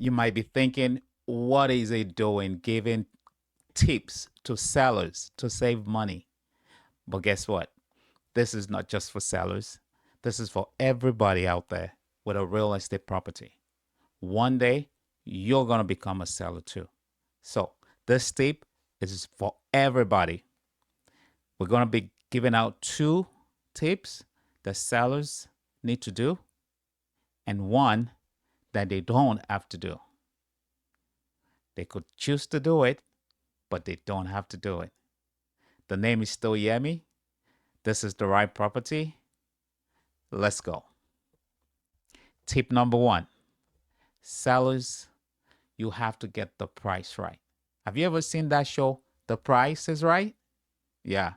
You might be thinking, what is it doing giving tips to sellers to save money? But guess what? This is not just for sellers. This is for everybody out there with a real estate property. One day, you're going to become a seller too. So, this tip is for everybody. We're going to be giving out two tips that sellers need to do and one that they don't have to do. They could choose to do it, but they don't have to do it. The name is still Yemi. This is the right property. Let's go. Tip number one, sellers, you have to get the price right. Have you ever seen that show, The Price is Right? Yeah,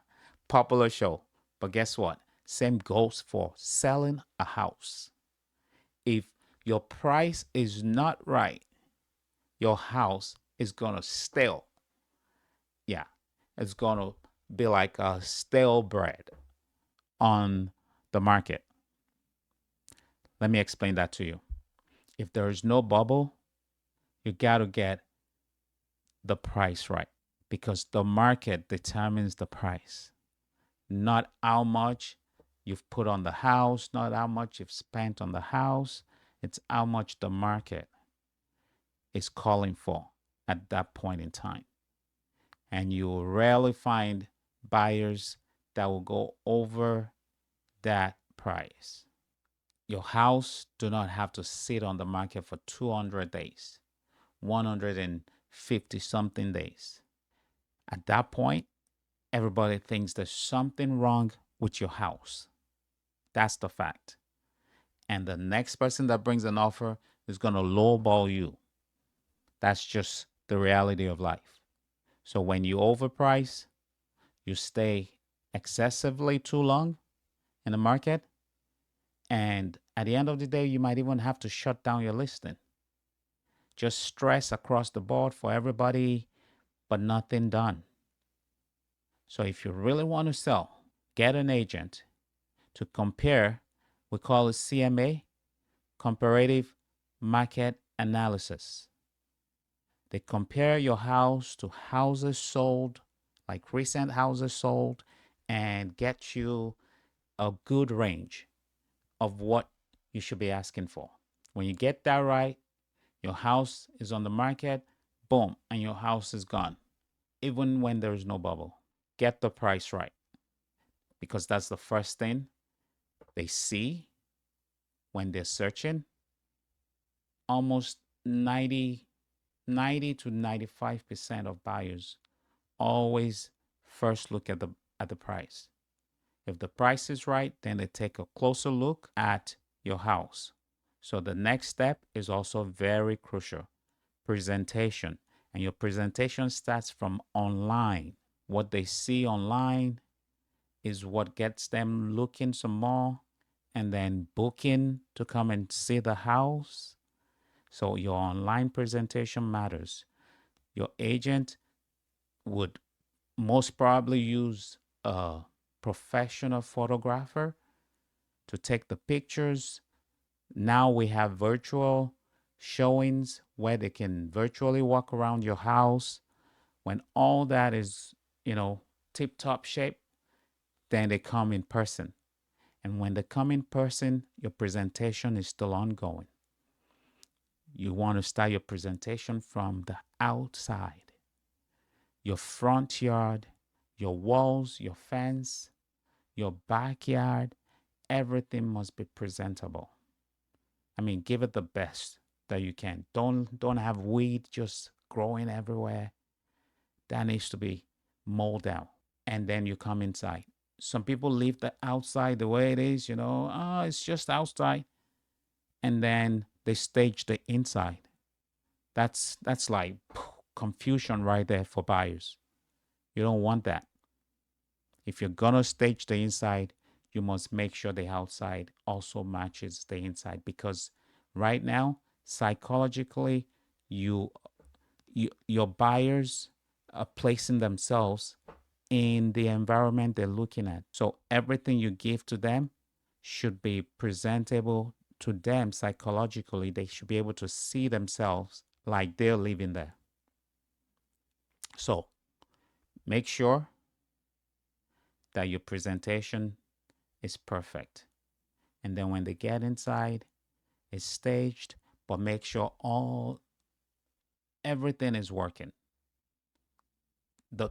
popular show. But guess what? Same goes for selling a house. If your price is not right, your house is going to stale. Yeah, it's going to be like a stale bread on the market. Let me explain that to you. If there is no bubble, you got to get the price right because the market determines the price, not how much you've put on the house, not how much you've spent on the house. It's how much the market is calling for at that point in time. And you will rarely find buyers that will go over that price. Your house do not have to sit on the market for 200 days, 150 something days. At that point, everybody thinks there's something wrong with your house. That's the fact. And the next person that brings an offer is going to lowball you. That's just the reality of life. So when you overprice, you stay excessively too long in the market, and at the end of the day, you might even have to shut down your listing. Just stress across the board for everybody, but nothing done. So if you really want to sell, get an agent to compare. We call it CMA, comparative market analysis. They compare your house to houses sold, like recent houses sold, and get you a good range of what you should be asking for. When you get that right, your house is on the market, boom, and your house is gone, even when there is no bubble. Get the price right because that's the first thing they see when they're searching. Almost 90 to 95% of buyers always first look at the price. If the price is right, then they take a closer look at your house. So the next step is also very crucial. Presentation. And your presentation starts from online. What they see online is what gets them looking some more and then booking to come and see the house. So your online presentation matters. Your agent would most probably use a professional photographer to take the pictures. Now we have virtual showings where they can virtually walk around your house. When all that is, tip top shape, then they come in person. And when they come in person, your presentation is still ongoing. You want to start your presentation from the outside, your front yard, your walls, your fence, your backyard, everything must be presentable. I mean, give it the best that you can. Don't have weed just growing everywhere. That needs to be mowed down. And then you come inside. Some people leave the outside the way it is, it's just outside. And then they stage the inside. That's like confusion right there for buyers. You don't want that. If you're gonna stage the inside, you must make sure the outside also matches the inside because right now, psychologically, you, your buyers are placing themselves in the environment they're looking at. So everything you give to them should be presentable to them psychologically, they should be able to see themselves like they're living there. So make sure that your presentation is perfect. And then when they get inside, it's staged, but make sure everything is working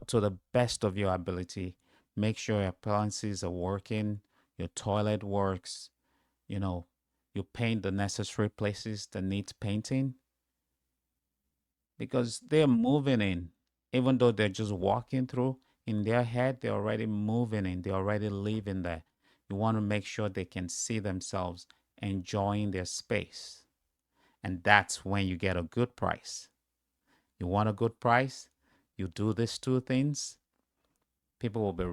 to the best of your ability. Make sure your appliances are working, your toilet works, you know, you paint the necessary places that needs painting, because they're moving in. Even though they're just walking through, in their head, they're already moving in, they're already living there. You want to make sure they can see themselves enjoying their space. And that's when you get a good price. You want a good price? You do these two things, people will be,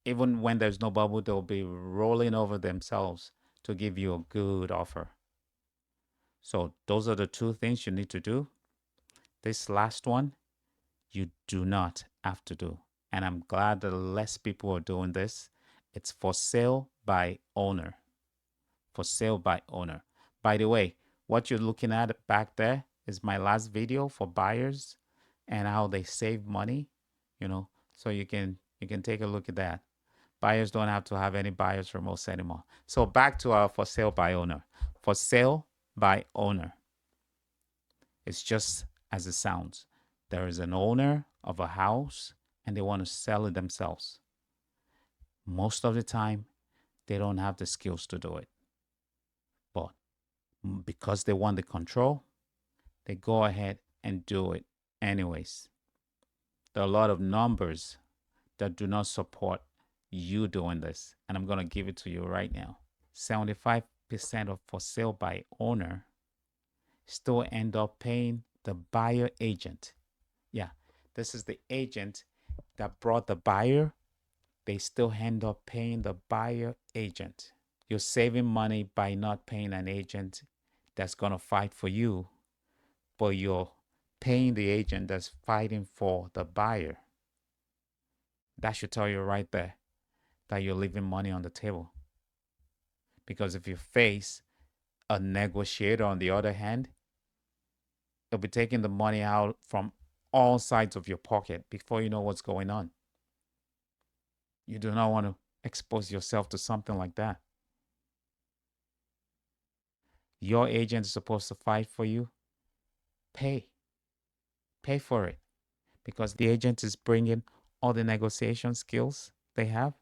even when there's no bubble, they'll be rolling over themselves to give you a good offer. So those are the two things you need to do. This last one, you do not have to do. And I'm glad that less people are doing this. It's for sale by owner. For sale by owner. By the way, what you're looking at back there is my last video for buyers and how they save money, so you can take a look at that. Buyers don't have to have any buyer's remorse anymore. So back to our for sale by owner. For sale by owner. It's just as it sounds. There is an owner of a house and they want to sell it themselves. Most of the time, they don't have the skills to do it. But because they want the control, they go ahead and do it anyways. There are a lot of numbers that do not support you doing this, and I'm going to give it to you right now. 75% of for sale by owner still end up paying the buyer agent. Yeah, this is the agent that brought the buyer. They still end up paying the buyer agent. You're saving money by not paying an agent that's going to fight for you, but you're paying the agent that's fighting for the buyer. That should tell you right there that you're leaving money on the table. Because if you face a negotiator on the other hand, they'll be taking the money out from all sides of your pocket before you know what's going on. You do not want to expose yourself to something like that. Your agent is supposed to fight for you. Pay for it, because the agent is bringing all the negotiation skills they have.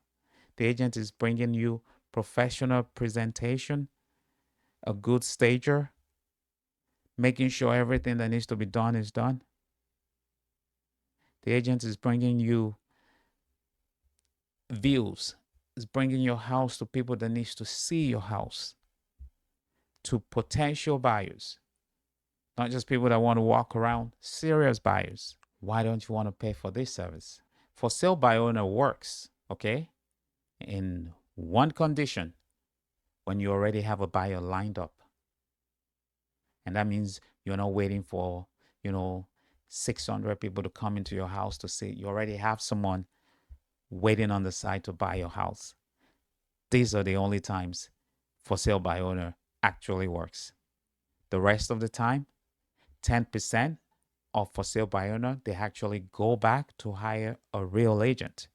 The agent is bringing you professional presentation, a good stager, making sure everything that needs to be done is done. The agent is bringing you views, is bringing your house to people that needs to see your house, to potential buyers, not just people that want to walk around, serious buyers. Why don't you want to pay for this service? For sale by owner works, okay, in one condition: when you already have a buyer lined up. And that means you're not waiting for, 600 people to come into your house to see. You already have someone waiting on the side to buy your house. These are the only times for sale by owner actually works. The rest of the time, 10% of for sale by owner, they actually go back to hire a real agent.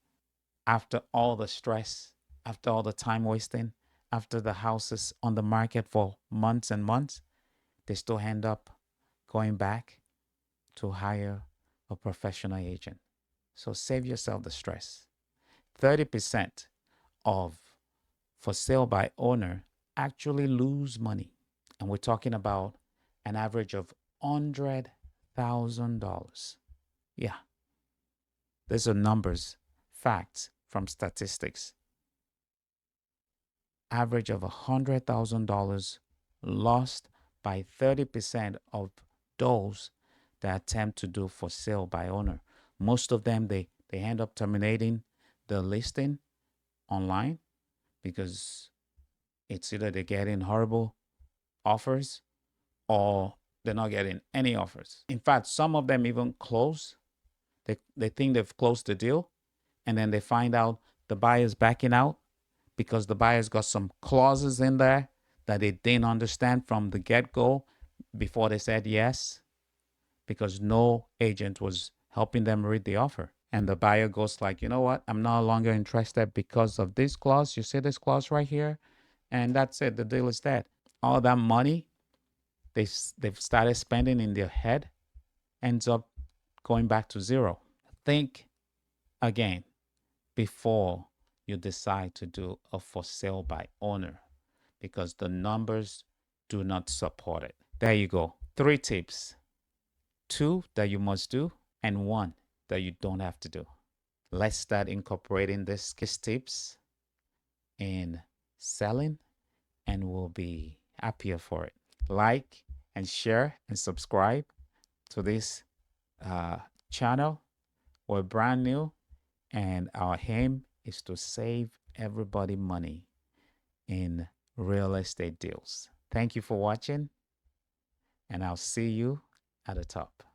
After all the stress, after all the time wasting, after the house is on the market for months and months, they still end up going back to hire a professional agent. So save yourself the stress. 30% of for sale by owner actually lose money. And we're talking about an average of $100,000. Yeah, these are numbers, facts from statistics. Average of $100,000 lost by 30% of those that attempt to do for sale by owner. Most of them, they end up terminating the listing online because it's either they're getting horrible offers or they're not getting any offers. In fact, some of them even close. They think they've closed the deal, and then they find out the buyer's backing out because the buyer's got some clauses in there that they didn't understand from the get-go before they said yes, because no agent was helping them read the offer. And the buyer goes like, you know what? I'm no longer interested because of this clause. You see this clause right here? And that's it. The deal is dead. All that money they've started spending in their head ends up going back to zero. Think again before you decide to do a for sale by owner, because the numbers do not support it. There you go. 3 tips. 2 that you must do and 1 that you don't have to do. Let's start incorporating these tips in selling and we'll be happier for it. Like and share and subscribe to this uh, channel. We're brand new and our aim is to save everybody money in real estate deals. Thank you for watching and I'll see you at the top.